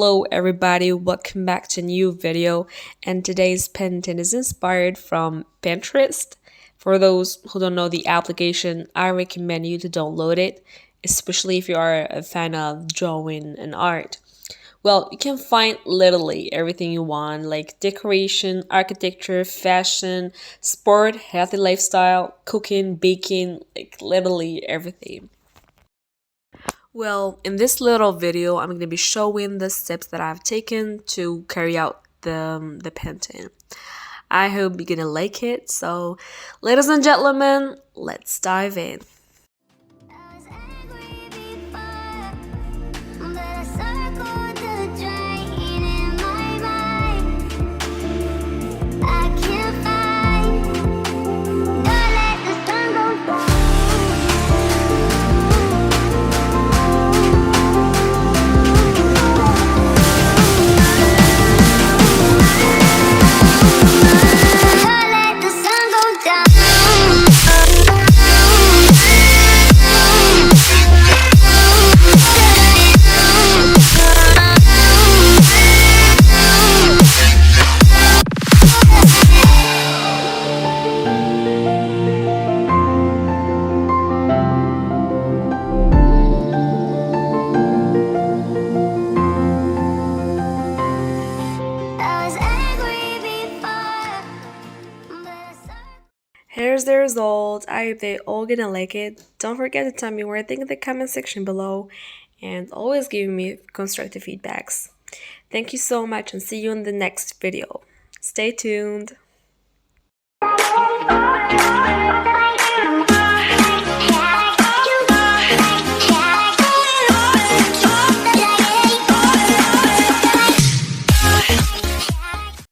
Hello everybody, welcome back to a new video, and today's painting is inspired from Pinterest. For those who don't know the application, I recommend you to download it, especially if you are a fan of drawing and art. Well, you can find literally everything you want, like decoration, architecture, fashion, sport, healthy lifestyle, cooking, baking, like literally everything. Well, in this little video, I'm going to be showing the steps that I've taken to carry out the painting. I hope you're going to like it. So, ladies and gentlemen, let's dive in. I was angry before, but I circled the drain in my mind. I can't find. Don't let the sun go down. Don't let the sun go down. I was angry before, but I Here's the result. I hope they all gonna like it. Don't forget to tell me what you think in the comment section below, and always give me constructive feedbacks. Thank you so much, and see you in the next video. Stay tuned.